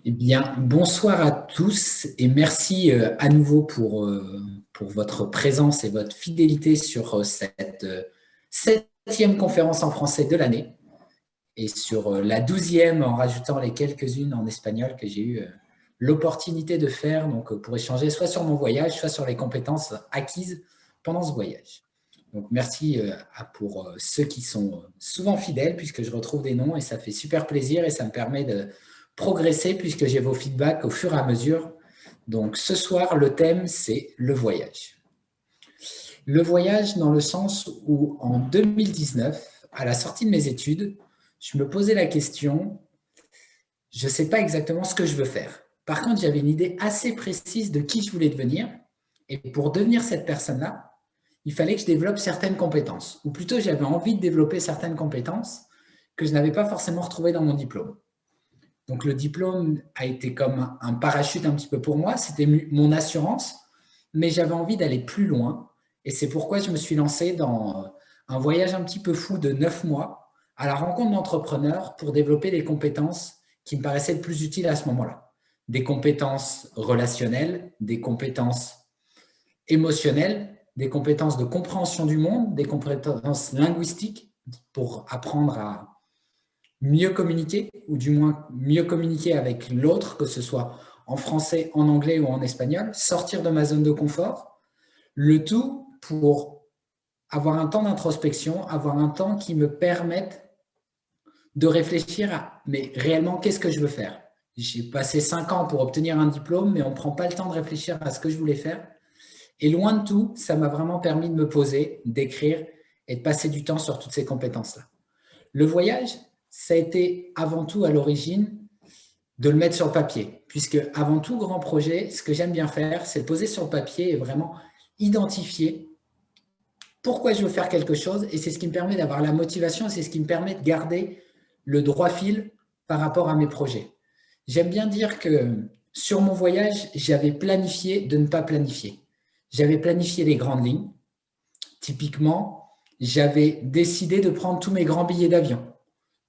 Eh bien, bonsoir à tous et merci à nouveau pour votre présence et votre fidélité sur cette septième conférence en français de l'année et sur la 12e en rajoutant les quelques-unes en espagnol que j'ai eu l'opportunité de faire donc, pour échanger soit sur mon voyage, soit sur les compétences acquises pendant ce voyage. Donc, merci pour ceux qui sont souvent fidèles puisque je retrouve des noms et ça fait super plaisir et ça me permet de progresser puisque j'ai vos feedbacks au fur et à mesure. Donc, ce soir, le thème, c'est le voyage. Le voyage dans le sens où, en 2019, à la sortie de mes études, je me posais la question, je ne sais pas exactement ce que je veux faire. Par contre, j'avais une idée assez précise de qui je voulais devenir. Et pour devenir cette personne-là, il fallait que je développe certaines compétences. Ou plutôt, j'avais envie de développer certaines compétences que je n'avais pas forcément retrouvées dans mon diplôme. Donc, le diplôme a été comme un parachute un petit peu pour moi. C'était mon assurance, mais j'avais envie d'aller plus loin. Et c'est pourquoi je me suis lancé dans un voyage un petit peu fou de 9 mois à la rencontre d'entrepreneurs pour développer des compétences qui me paraissaient le plus utiles à ce moment-là. Des compétences relationnelles, des compétences émotionnelles, des compétences de compréhension du monde, des compétences linguistiques pour apprendre à mieux communiquer, ou du moins mieux communiquer avec l'autre, que ce soit en français, en anglais ou en espagnol, sortir de ma zone de confort, le tout pour avoir un temps d'introspection, avoir un temps qui me permette de réfléchir à, mais réellement, qu'est-ce que je veux faire? J'ai passé 5 ans pour obtenir un diplôme, mais on ne prend pas le temps de réfléchir à ce que je voulais faire. Et loin de tout, ça m'a vraiment permis de me poser, d'écrire et de passer du temps sur toutes ces compétences-là. Le voyage, ça a été avant tout à l'origine de le mettre sur le papier, puisque avant tout grand projet, ce que j'aime bien faire, c'est le poser sur le papier et vraiment identifier pourquoi je veux faire quelque chose, et c'est ce qui me permet d'avoir la motivation, c'est ce qui me permet de garder le droit fil par rapport à mes projets. J'aime bien dire que sur mon voyage, j'avais planifié de ne pas planifier. J'avais planifié les grandes lignes. Typiquement, j'avais décidé de prendre tous mes grands billets d'avion.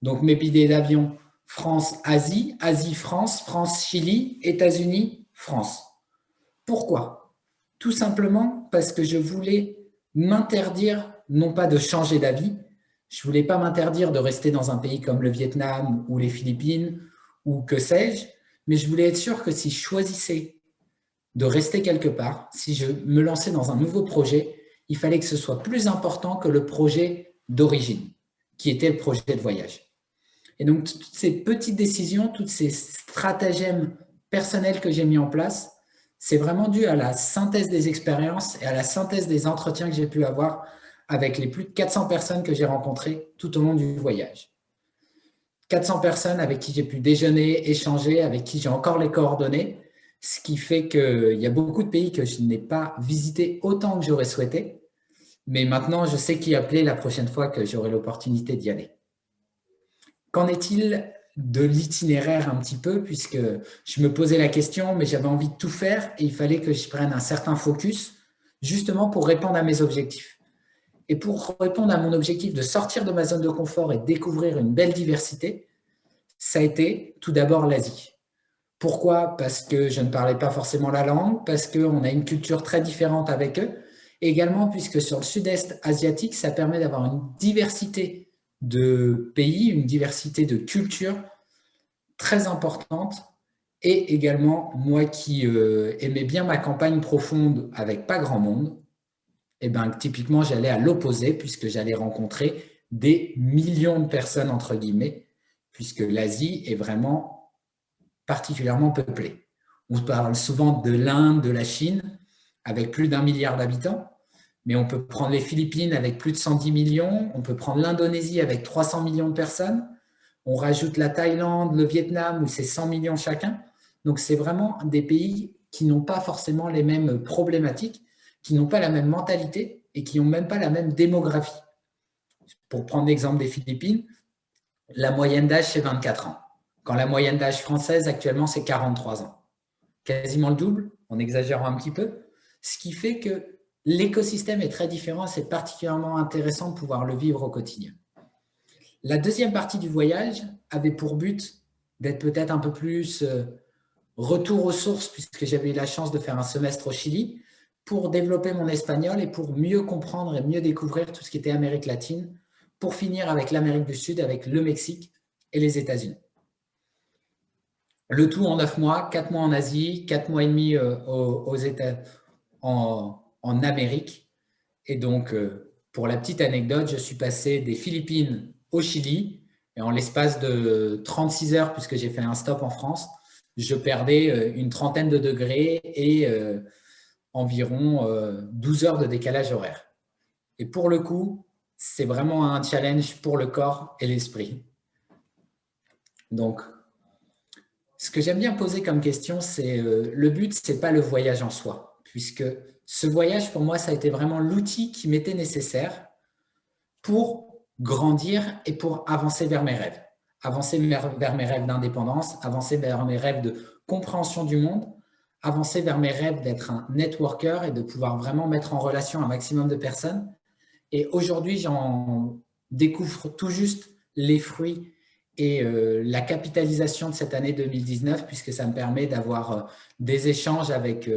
Donc mes billets d'avion France-Asie, Asie-France, France-Chili, États-Unis, France. Pourquoi? Tout simplement parce que je voulais m'interdire, non pas de changer d'avis, je ne voulais pas m'interdire de rester dans un pays comme le Vietnam ou les Philippines ou que sais-je, mais je voulais être sûr que si je choisissais de rester quelque part, si je me lançais dans un nouveau projet, il fallait que ce soit plus important que le projet d'origine, qui était le projet de voyage. Et donc, toutes ces petites décisions, toutes ces stratagèmes personnels que j'ai mis en place, c'est vraiment dû à la synthèse des expériences et à la synthèse des entretiens que j'ai pu avoir avec les plus de 400 personnes que j'ai rencontrées tout au long du voyage. 400 personnes avec qui j'ai pu déjeuner, échanger, avec qui j'ai encore les coordonnées, ce qui fait qu'il y a beaucoup de pays que je n'ai pas visités autant que j'aurais souhaité, mais maintenant je sais qui appeler la prochaine fois que j'aurai l'opportunité d'y aller. Qu'en est-il de l'itinéraire un petit peu, puisque je me posais la question, mais j'avais envie de tout faire et il fallait que je prenne un certain focus, justement pour répondre à mes objectifs. Et pour répondre à mon objectif de sortir de ma zone de confort et découvrir une belle diversité, ça a été tout d'abord l'Asie. Pourquoi? Parce que je ne parlais pas forcément la langue, parce qu'on a une culture très différente avec eux, et également puisque sur le sud-est asiatique, ça permet d'avoir une diversité de pays, une diversité de cultures très importante, et également, moi qui aimais bien ma campagne profonde avec pas grand monde, et ben, typiquement, j'allais à l'opposé, puisque j'allais rencontrer des millions de personnes, entre guillemets, puisque l'Asie est vraiment particulièrement peuplée. On parle souvent de l'Inde, de la Chine, avec plus d'1 milliard d'habitants, mais on peut prendre les Philippines avec plus de 110 millions, on peut prendre l'Indonésie avec 300 millions de personnes, on rajoute la Thaïlande, le Vietnam, où c'est 100 millions chacun. Donc, c'est vraiment des pays qui n'ont pas forcément les mêmes problématiques, qui n'ont pas la même mentalité et qui n'ont même pas la même démographie. Pour prendre l'exemple des Philippines, la moyenne d'âge, c'est 24 ans. Quand la moyenne d'âge française, actuellement, c'est 43 ans. Quasiment le double, en exagérant un petit peu. Ce qui fait que l'écosystème est très différent. C'est particulièrement intéressant de pouvoir le vivre au quotidien. La deuxième partie du voyage avait pour but d'être peut-être un peu plus retour aux sources, puisque j'avais eu la chance de faire un semestre au Chili, pour développer mon espagnol et pour mieux comprendre et mieux découvrir tout ce qui était Amérique latine, pour finir avec l'Amérique du Sud, avec le Mexique et les États-Unis. Le tout en 9 mois, 4 mois en Asie, 4 mois et demi aux États, en Amérique. Et donc, pour la petite anecdote, je suis passé des Philippines au Chili, et en l'espace de 36 heures, puisque j'ai fait un stop en France, je perdais une trentaine de degrés et environ 12 heures de décalage horaire. Et pour le coup, c'est vraiment un challenge pour le corps et l'esprit. Donc, ce que j'aime bien poser comme question, c'est le but, ce n'est pas le voyage en soi, puisque ce voyage, pour moi, ça a été vraiment l'outil qui m'était nécessaire pour grandir et pour avancer vers mes rêves. Avancer vers mes rêves d'indépendance, avancer vers mes rêves de compréhension du monde, avancer vers mes rêves d'être un networker et de pouvoir vraiment mettre en relation un maximum de personnes. Et aujourd'hui, j'en découvre tout juste les fruits et la capitalisation de cette année 2019, puisque ça me permet d'avoir des échanges avec,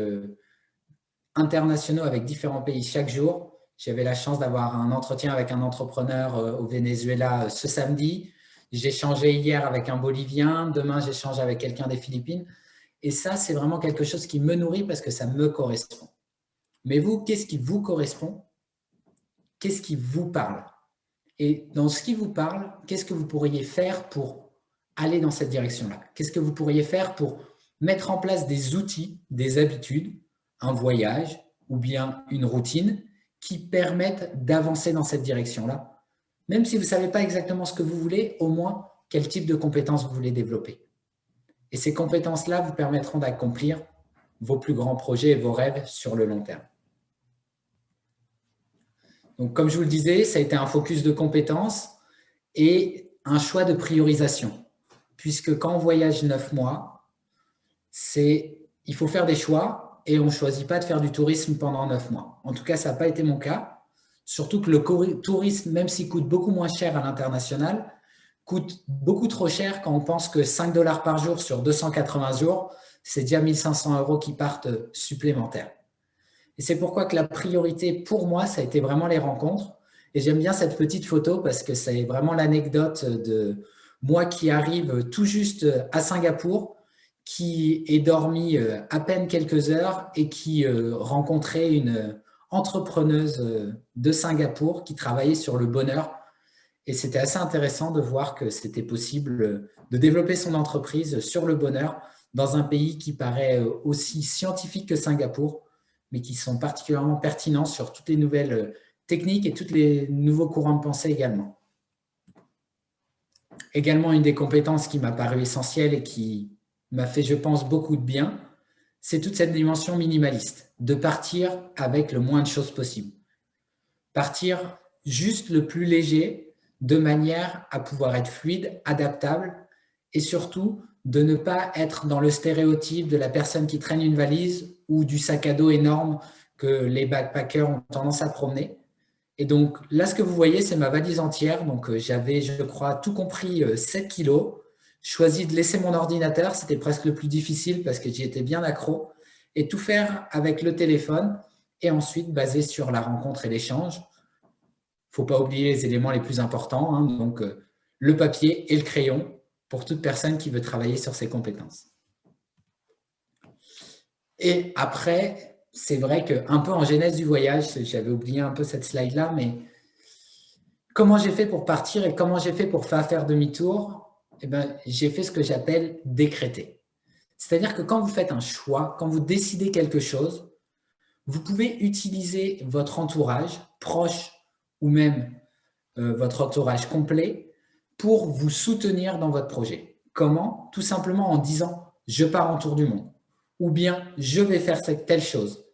internationaux avec différents pays chaque jour. J'avais la chance d'avoir un entretien avec un entrepreneur au Venezuela ce samedi. J'ai échangé hier avec un Bolivien. Demain, j'échange avec quelqu'un des Philippines. Et ça, c'est vraiment quelque chose qui me nourrit parce que ça me correspond. Mais vous, qu'est-ce qui vous correspond? Qu'est-ce qui vous parle? Et dans ce qui vous parle, qu'est-ce que vous pourriez faire pour aller dans cette direction-là? Qu'est-ce que vous pourriez faire pour mettre en place des outils, des habitudes, un voyage ou bien une routine qui permettent d'avancer dans cette direction-là? Même si vous ne savez pas exactement ce que vous voulez, au moins quel type de compétences vous voulez développer. Et ces compétences-là vous permettront d'accomplir vos plus grands projets et vos rêves sur le long terme. Donc, comme je vous le disais, ça a été un focus de compétences et un choix de priorisation. Puisque quand on voyage 9 mois, il faut faire des choix et on ne choisit pas de faire du tourisme pendant 9 mois. En tout cas, ça n'a pas été mon cas. Surtout que le tourisme, même s'il coûte beaucoup moins cher à l'international, coûte beaucoup trop cher quand on pense que 5 $ par jour sur 280 jours, c'est déjà 1 500 € qui partent supplémentaires. Et c'est pourquoi que la priorité pour moi, ça a été vraiment les rencontres. Et j'aime bien cette petite photo parce que c'est vraiment l'anecdote de moi qui arrive tout juste à Singapour, qui ai dormi à peine quelques heures et qui rencontrait une entrepreneuse de Singapour qui travaillait sur le bonheur. Et c'était assez intéressant de voir que c'était possible de développer son entreprise sur le bonheur dans un pays qui paraît aussi scientifique que Singapour, mais qui sont particulièrement pertinents sur toutes les nouvelles techniques et tous les nouveaux courants de pensée également. Également, une des compétences qui m'a paru essentielle et qui m'a fait, je pense, beaucoup de bien, c'est toute cette dimension minimaliste, de partir avec le moins de choses possible. Partir juste le plus léger, de manière à pouvoir être fluide, adaptable et surtout de ne pas être dans le stéréotype de la personne qui traîne une valise ou du sac à dos énorme que les backpackers ont tendance à promener. Et donc là, ce que vous voyez, c'est ma valise entière. Donc j'avais, je crois, tout compris 7 kilos. Choisi de laisser mon ordinateur, c'était presque le plus difficile parce que j'y étais bien accro. Et tout faire avec le téléphone et ensuite basé sur la rencontre et l'échange. Il ne faut pas oublier les éléments les plus importants, hein, donc le papier et le crayon pour toute personne qui veut travailler sur ses compétences. Et après, c'est vrai qu'un peu en genèse du voyage, j'avais oublié un peu cette slide-là, mais comment j'ai fait pour partir et comment j'ai fait pour faire demi-tour? Eh ben, j'ai fait ce que j'appelle décréter. C'est-à-dire que quand vous faites un choix, quand vous décidez quelque chose, vous pouvez utiliser votre entourage proche ou même votre entourage complet pour vous soutenir dans votre projet. Comment? Tout simplement en disant « je pars en tour du monde » ou bien « je vais faire telle chose ».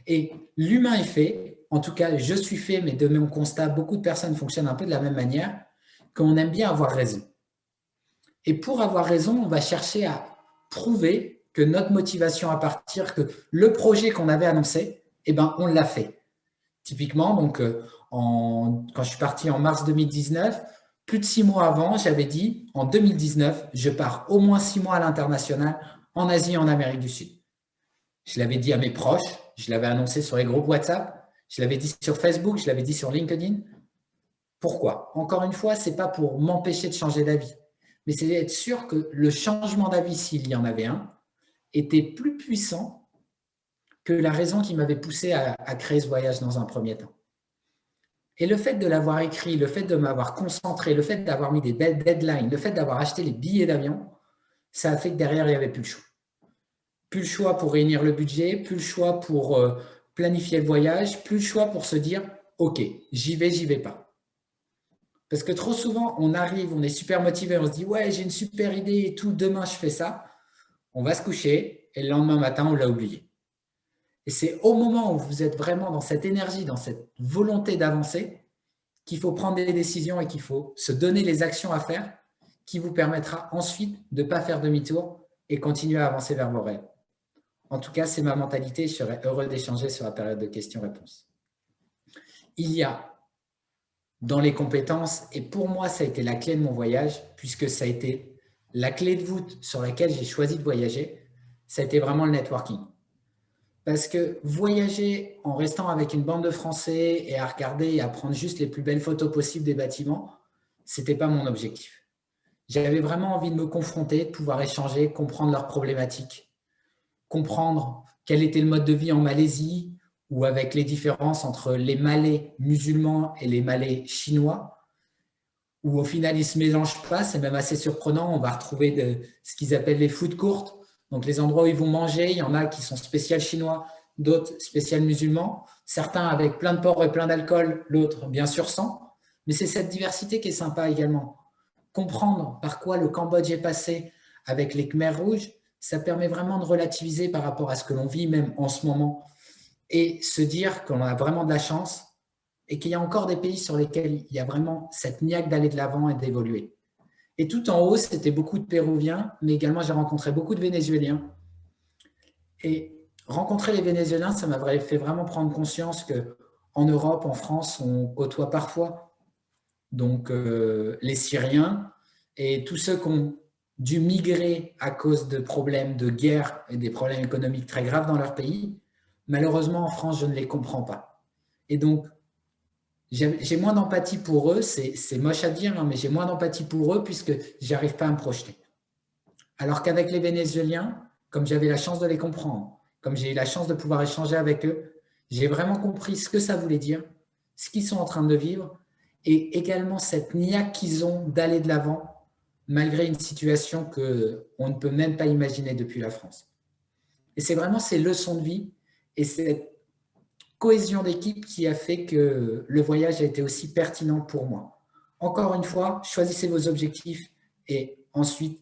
Et l'humain est fait, en tout cas je suis fait, mais de mon constat, beaucoup de personnes fonctionnent un peu de la même manière, qu'on aime bien avoir raison. Et pour avoir raison, on va chercher à prouver que notre motivation à partir, que le projet qu'on avait annoncé, eh ben, on l'a fait. Typiquement, donc, quand je suis parti en mars 2019, plus de 6 mois avant, j'avais dit, en 2019, je pars au moins 6 mois à l'international, en Asie et en Amérique du Sud. Je l'avais dit à mes proches, je l'avais annoncé sur les groupes WhatsApp, je l'avais dit sur Facebook, je l'avais dit sur LinkedIn. Pourquoi? Encore une fois, ce n'est pas pour m'empêcher de changer d'avis, mais c'est être sûr que le changement d'avis, s'il y en avait un, était plus puissant que la raison qui m'avait poussé à créer ce voyage dans un premier temps. Et le fait de l'avoir écrit, le fait de m'avoir concentré, le fait d'avoir mis des deadlines, le fait d'avoir acheté les billets d'avion, ça a fait que derrière, il n'y avait plus le choix. Plus le choix pour réunir le budget, plus le choix pour planifier le voyage, plus le choix pour se dire « Ok, j'y vais pas ». Parce que trop souvent, on arrive, on est super motivé, on se dit « Ouais, j'ai une super idée et tout, demain je fais ça ». On va se coucher et le lendemain matin, on l'a oublié. Et c'est au moment où vous êtes vraiment dans cette énergie, dans cette volonté d'avancer, qu'il faut prendre des décisions et qu'il faut se donner les actions à faire qui vous permettra ensuite de ne pas faire demi-tour et continuer à avancer vers vos rêves. En tout cas, c'est ma mentalité. Je serais heureux d'échanger sur la période de questions-réponses. Il y a dans les compétences, et pour moi, ça a été la clé de mon voyage, puisque ça a été la clé de voûte sur laquelle j'ai choisi de voyager, ça a été vraiment le networking. Parce que voyager en restant avec une bande de Français et à regarder et à prendre juste les plus belles photos possibles des bâtiments, ce n'était pas mon objectif. J'avais vraiment envie de me confronter, de pouvoir échanger, comprendre leurs problématiques, comprendre quel était le mode de vie en Malaisie ou avec les différences entre les Malais musulmans et les Malais chinois, où au final, ils ne se mélangent pas. C'est même assez surprenant. On va retrouver ce qu'ils appellent les food courts, donc les endroits où ils vont manger. Il y en a qui sont spécial chinois, d'autres spécial musulmans, certains avec plein de porc et plein d'alcool, l'autre bien sûr sans. Mais c'est cette diversité qui est sympa également. Comprendre par quoi le Cambodge est passé avec les Khmers rouges, ça permet vraiment de relativiser par rapport à ce que l'on vit même en ce moment et se dire qu'on a vraiment de la chance et qu'il y a encore des pays sur lesquels il y a vraiment cette niaque d'aller de l'avant et d'évoluer. Et tout en haut, c'était beaucoup de Péruviens, mais également j'ai rencontré beaucoup de Vénézuéliens. Et rencontrer les Vénézuéliens, ça m'a fait vraiment prendre conscience qu'en Europe, en France, on côtoie parfois donc les Syriens et tous ceux qui ont dû migrer à cause de problèmes de guerre et des problèmes économiques très graves dans leur pays. Malheureusement, en France, je ne les comprends pas. Et donc, j'ai moins d'empathie pour eux, c'est moche à dire, hein, mais j'ai moins d'empathie pour eux puisque je n'arrive pas à me projeter. Alors qu'avec les Vénézuéliens, comme j'avais la chance de les comprendre, comme j'ai eu la chance de pouvoir échanger avec eux, j'ai vraiment compris ce que ça voulait dire, ce qu'ils sont en train de vivre et également cette niaque qu'ils ont d'aller de l'avant malgré une situation qu'on ne peut même pas imaginer depuis la France. Et c'est vraiment ces leçons de vie et cette cohésion d'équipe qui a fait que le voyage a été aussi pertinent pour moi. Encore une fois, choisissez vos objectifs et ensuite,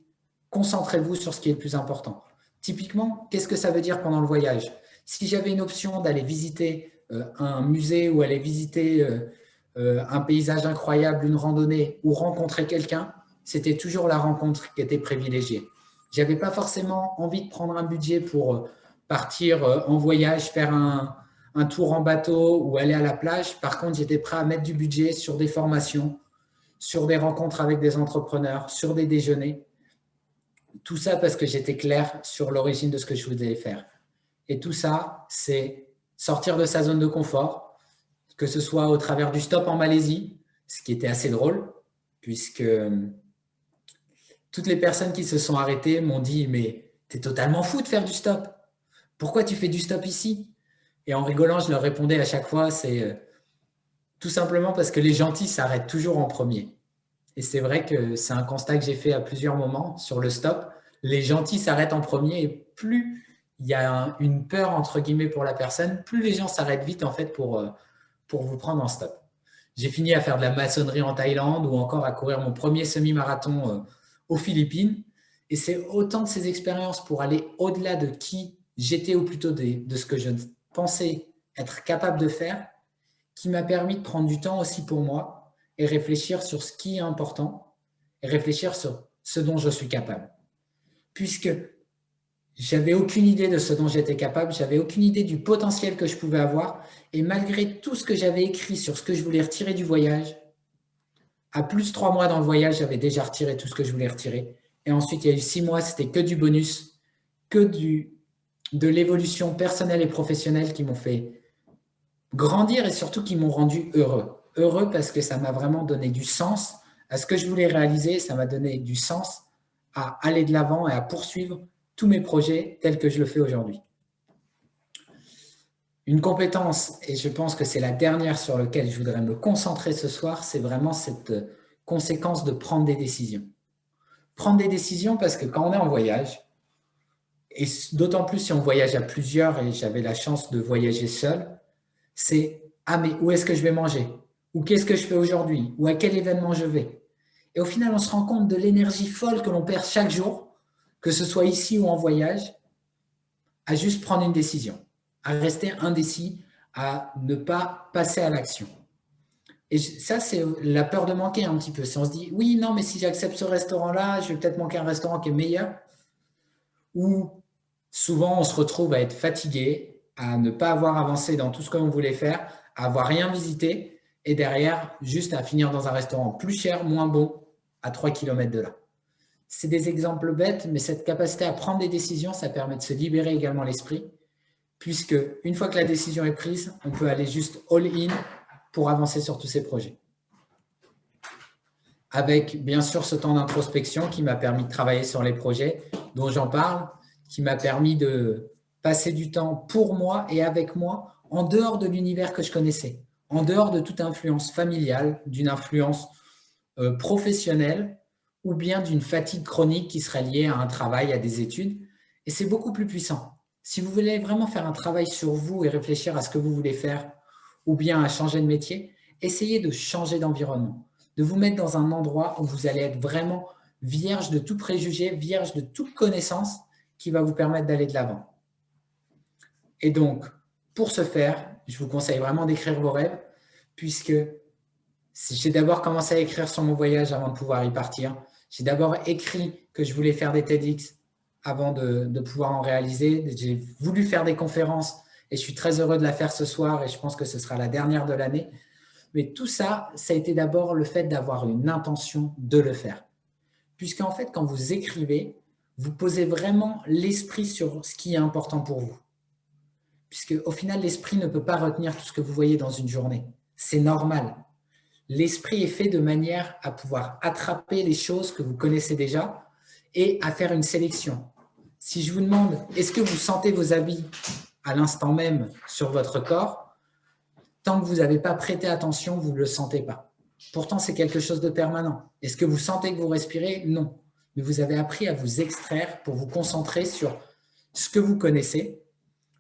concentrez-vous sur ce qui est le plus important. Typiquement, qu'est-ce que ça veut dire pendant le voyage? Si j'avais une option d'aller visiter un musée ou aller visiter un paysage incroyable, une randonnée ou rencontrer quelqu'un, c'était toujours la rencontre qui était privilégiée. Je n'avais pas forcément envie de prendre un budget pour partir en voyage, faire un tour en bateau ou aller à la plage. Par contre, j'étais prêt à mettre du budget sur des formations, sur des rencontres avec des entrepreneurs, sur des déjeuners. Tout ça parce que j'étais clair sur l'origine de ce que je voulais faire. Et tout ça, c'est sortir de sa zone de confort, que ce soit au travers du stop en Malaisie, ce qui était assez drôle, puisque toutes les personnes qui se sont arrêtées m'ont dit « Mais t'es totalement fou de faire du stop. Pourquoi tu fais du stop ici ?» Et en rigolant, je leur répondais à chaque fois, c'est tout simplement parce que les gentils s'arrêtent toujours en premier. Et c'est vrai que c'est un constat que j'ai fait à plusieurs moments sur le stop. Les gentils s'arrêtent en premier et plus il y a une peur, entre guillemets, pour la personne, plus les gens s'arrêtent vite en fait pour vous prendre en stop. J'ai fini à faire de la maçonnerie en Thaïlande ou encore à courir mon premier semi-marathon aux Philippines. Et c'est autant de ces expériences pour aller au-delà de qui j'étais ou plutôt de ce que je pensais être capable de faire qui m'a permis de prendre du temps aussi pour moi et réfléchir sur ce qui est important et réfléchir sur ce dont je suis capable. Puisque j'avais aucune idée de ce dont j'étais capable, j'avais aucune idée du potentiel que je pouvais avoir et malgré tout ce que j'avais écrit sur ce que je voulais retirer du voyage, À plus 3 mois dans le voyage, j'avais déjà retiré tout ce que je voulais retirer. Et ensuite, il y a eu 6 mois, c'était que du bonus, que de l'évolution personnelle et professionnelle qui m'ont fait grandir et surtout qui m'ont rendu heureux. Heureux parce que ça m'a vraiment donné du sens à ce que je voulais réaliser, ça m'a donné du sens à aller de l'avant et à poursuivre tous mes projets tels que je le fais aujourd'hui. Une compétence, et je pense que c'est la dernière sur laquelle je voudrais me concentrer ce soir, c'est vraiment cette conséquence de prendre des décisions. Prendre des décisions parce que quand on est en voyage, et d'autant plus si on voyage à plusieurs, et j'avais la chance de voyager seul, c'est « Ah, mais où est-ce que je vais manger ? Ou qu'est-ce que je fais aujourd'hui ? Ou à quel événement je vais ?» Et au final, on se rend compte de l'énergie folle que l'on perd chaque jour, que ce soit ici ou en voyage, à juste prendre une décision, à rester indécis, à ne pas passer à l'action. Et ça, c'est la peur de manquer un petit peu. Si on se dit « Oui, non, mais si j'accepte ce restaurant-là, je vais peut-être manquer un restaurant qui est meilleur. » Ou souvent, on se retrouve à être fatigué, à ne pas avoir avancé dans tout ce qu'on voulait faire, à avoir rien visité et derrière, juste à finir dans un restaurant plus cher, moins bon, à 3 km de là. C'est des exemples bêtes, mais cette capacité à prendre des décisions, ça permet de se libérer également l'esprit, puisque une fois que la décision est prise, on peut aller juste all-in pour avancer sur tous ces projets. Avec bien sûr ce temps d'introspection qui m'a permis de travailler sur les projets dont j'en parle, qui m'a permis de passer du temps pour moi et avec moi en dehors de l'univers que je connaissais, en dehors de toute influence familiale, d'une influence professionnelle ou bien d'une fatigue chronique qui serait liée à un travail, à des études. Et c'est beaucoup plus puissant. Si vous voulez vraiment faire un travail sur vous et réfléchir à ce que vous voulez faire ou bien à changer de métier, essayez de changer d'environnement, de vous mettre dans un endroit où vous allez être vraiment vierge de tout préjugé, vierge de toute connaissance qui va vous permettre d'aller de l'avant. Et donc, pour ce faire, je vous conseille vraiment d'écrire vos rêves, puisque j'ai d'abord commencé à écrire sur mon voyage avant de pouvoir y partir. J'ai d'abord écrit que je voulais faire des TEDx avant de pouvoir en réaliser. J'ai voulu faire des conférences et je suis très heureux de la faire ce soir et je pense que ce sera la dernière de l'année. Mais tout ça, ça a été d'abord le fait d'avoir une intention de le faire. Puisqu'en fait, quand vous écrivez, vous posez vraiment l'esprit sur ce qui est important pour vous. Puisque au final, l'esprit ne peut pas retenir tout ce que vous voyez dans une journée. C'est normal. L'esprit est fait de manière à pouvoir attraper les choses que vous connaissez déjà et à faire une sélection. Si je vous demande, est-ce que vous sentez vos habits à l'instant même sur votre corps? Tant que vous n'avez pas prêté attention, vous ne le sentez pas. Pourtant, c'est quelque chose de permanent. Est-ce que vous sentez que vous respirez? Non. Mais vous avez appris à vous extraire pour vous concentrer sur ce que vous connaissez.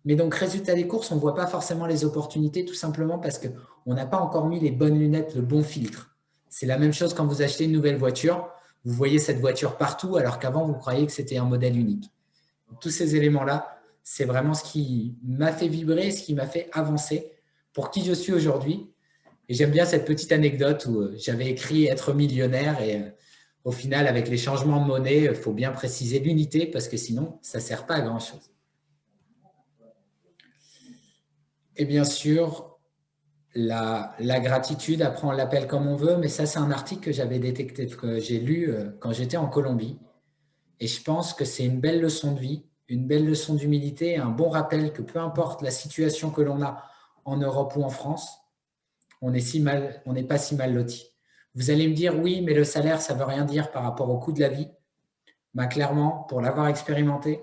Mais donc, résultat des courses, on ne voit pas forcément les opportunités tout simplement parce qu'on n'a pas encore mis les bonnes lunettes, le bon filtre. C'est la même chose quand vous achetez une nouvelle voiture. Vous voyez cette voiture partout alors qu'avant, vous croyez que c'était un modèle unique. Tous ces éléments-là, c'est vraiment ce qui m'a fait vibrer, ce qui m'a fait avancer pour qui je suis aujourd'hui. Et j'aime bien cette petite anecdote où j'avais écrit être millionnaire et au final, avec les changements de monnaie, il faut bien préciser l'unité parce que sinon, ça ne sert pas à grand-chose. Et bien sûr, la gratitude, après on l'appelle comme on veut, mais ça c'est un article que j'avais détecté, que j'ai lu quand j'étais en Colombie. Et je pense que c'est une belle leçon de vie, une belle leçon d'humilité, un bon rappel que peu importe la situation que l'on a en Europe ou en France, on n'est pas si mal loti. Vous allez me dire, oui, mais le salaire, ça ne veut rien dire par rapport au coût de la vie. Ben, clairement, pour l'avoir expérimenté,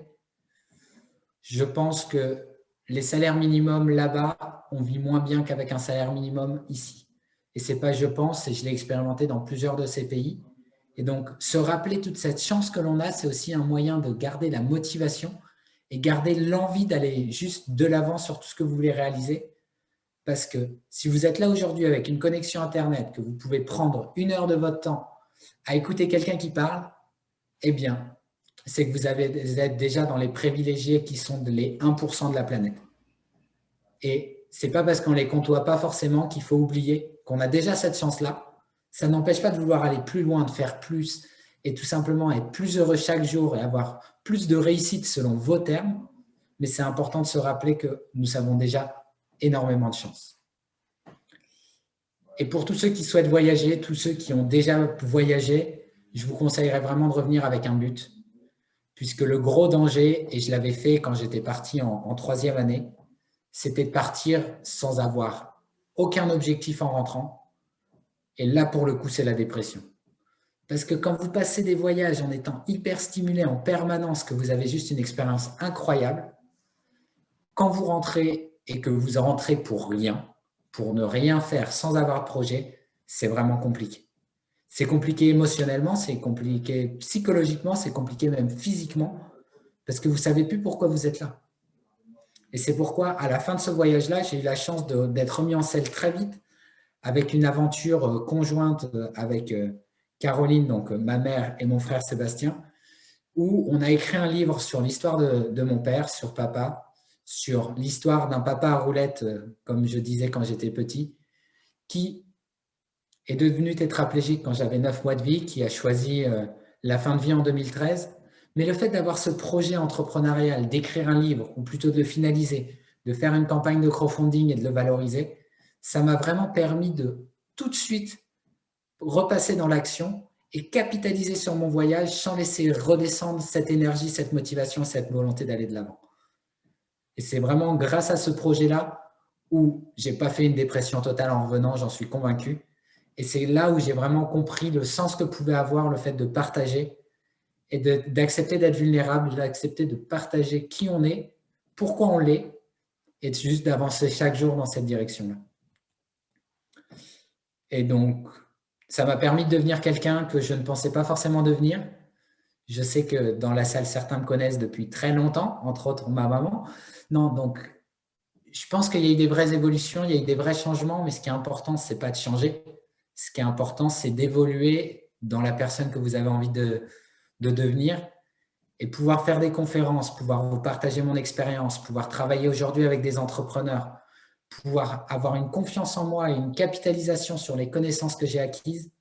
je pense que les salaires minimums là-bas, on vit moins bien qu'avec un salaire minimum ici. Et ce n'est pas je pense, et je l'ai expérimenté dans plusieurs de ces pays. Et donc, se rappeler toute cette chance que l'on a, c'est aussi un moyen de garder la motivation et garder l'envie d'aller juste de l'avant sur tout ce que vous voulez réaliser. Parce que si vous êtes là aujourd'hui avec une connexion Internet, que vous pouvez prendre 1 heure de votre temps à écouter quelqu'un qui parle, eh bien, c'est que vous êtes déjà dans les privilégiés qui sont les 1% de la planète. Et ce n'est pas parce qu'on ne les côtoie pas forcément qu'il faut oublier qu'on a déjà cette chance-là. Ça n'empêche pas de vouloir aller plus loin, de faire plus et tout simplement être plus heureux chaque jour et avoir plus de réussite selon vos termes. Mais c'est important de se rappeler que nous avons déjà énormément de chance. Et pour tous ceux qui souhaitent voyager, tous ceux qui ont déjà voyagé, je vous conseillerais vraiment de revenir avec un but, puisque le gros danger, et je l'avais fait quand j'étais parti en troisième année, c'était de partir sans avoir aucun objectif en rentrant. Et là, pour le coup, c'est la dépression. Parce que quand vous passez des voyages en étant hyper stimulé en permanence, que vous avez juste une expérience incroyable, quand vous rentrez et que vous rentrez pour rien, pour ne rien faire sans avoir de projet, c'est vraiment compliqué. C'est compliqué émotionnellement, c'est compliqué psychologiquement, c'est compliqué même physiquement, parce que vous ne savez plus pourquoi vous êtes là. Et c'est pourquoi, à la fin de ce voyage-là, j'ai eu la chance d'être remis en selle très vite avec une aventure conjointe avec Caroline, donc ma mère et mon frère Sébastien, où on a écrit un livre sur l'histoire de mon père, sur papa, sur l'histoire d'un papa à roulettes, comme je disais quand j'étais petit, qui est devenu tétraplégique quand j'avais 9 mois de vie, qui a choisi la fin de vie en 2013. Mais le fait d'avoir ce projet entrepreneurial, d'écrire un livre, ou plutôt de le finaliser, de faire une campagne de crowdfunding et de le valoriser, ça m'a vraiment permis de tout de suite repasser dans l'action et capitaliser sur mon voyage sans laisser redescendre cette énergie, cette motivation, cette volonté d'aller de l'avant. Et c'est vraiment grâce à ce projet-là où je n'ai pas fait une dépression totale en revenant, j'en suis convaincu. Et c'est là où j'ai vraiment compris le sens que pouvait avoir le fait de partager et d'accepter d'être vulnérable, d'accepter de partager qui on est, pourquoi on l'est, et juste d'avancer chaque jour dans cette direction-là. Et donc, ça m'a permis de devenir quelqu'un que je ne pensais pas forcément devenir. Je sais que dans la salle, certains me connaissent depuis très longtemps, entre autres ma maman. Non, donc, je pense qu'il y a eu des vraies évolutions, il y a eu des vrais changements, mais ce qui est important, ce n'est pas de changer. Ce qui est important, c'est d'évoluer dans la personne que vous avez envie de devenir et pouvoir faire des conférences, pouvoir vous partager mon expérience, pouvoir travailler aujourd'hui avec des entrepreneurs, pouvoir avoir une confiance en moi et une capitalisation sur les connaissances que j'ai acquises,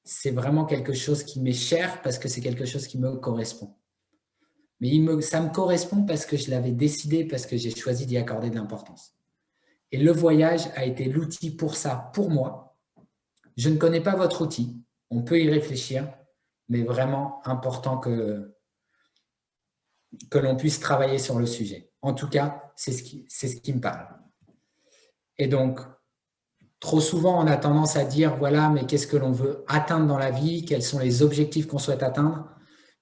c'est vraiment quelque chose qui m'est cher parce que c'est quelque chose qui me correspond. Mais ça me correspond parce que je l'avais décidé, parce que j'ai choisi d'y accorder de l'importance. Et le voyage a été l'outil pour ça, pour moi. Je ne connais pas votre outil, on peut y réfléchir, mais vraiment important que l'on puisse travailler sur le sujet. En tout cas, c'est ce qui me parle. Et donc, trop souvent, on a tendance à dire, voilà, mais qu'est-ce que l'on veut atteindre dans la vie? Quels sont les objectifs qu'on souhaite atteindre?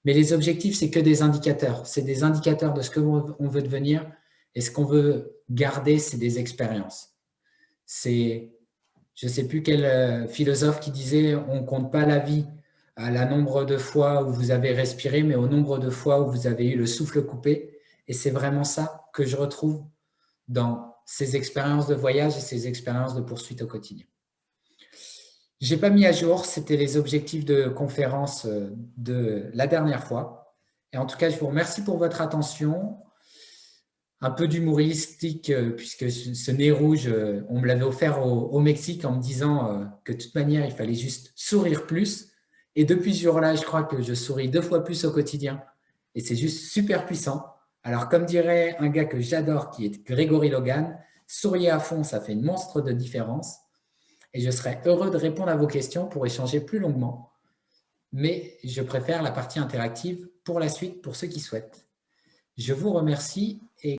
Mais les objectifs, c'est que des indicateurs. C'est des indicateurs de ce qu'on veut devenir. Et ce qu'on veut garder, c'est des expériences. Je ne sais plus quel philosophe qui disait, on ne compte pas la vie à la nombre de fois où vous avez respiré, mais au nombre de fois où vous avez eu le souffle coupé. Et c'est vraiment ça que je retrouve dans ces expériences de voyage et ces expériences de poursuite au quotidien. Je n'ai pas mis à jour, c'était les objectifs de conférence de la dernière fois. Et en tout cas, je vous remercie pour votre attention. Un peu d'humoristique, puisque ce nez rouge, on me l'avait offert au Mexique en me disant que de toute manière, il fallait juste sourire plus. Et depuis ce jour-là, je crois que je souris 2 fois plus au quotidien. Et c'est juste super puissant. Alors, comme dirait un gars que j'adore, qui est Grégory Logan, souriez à fond, ça fait une monstre de différence. Et je serais heureux de répondre à vos questions pour échanger plus longuement. Mais je préfère la partie interactive pour la suite, pour ceux qui souhaitent. Je vous remercie et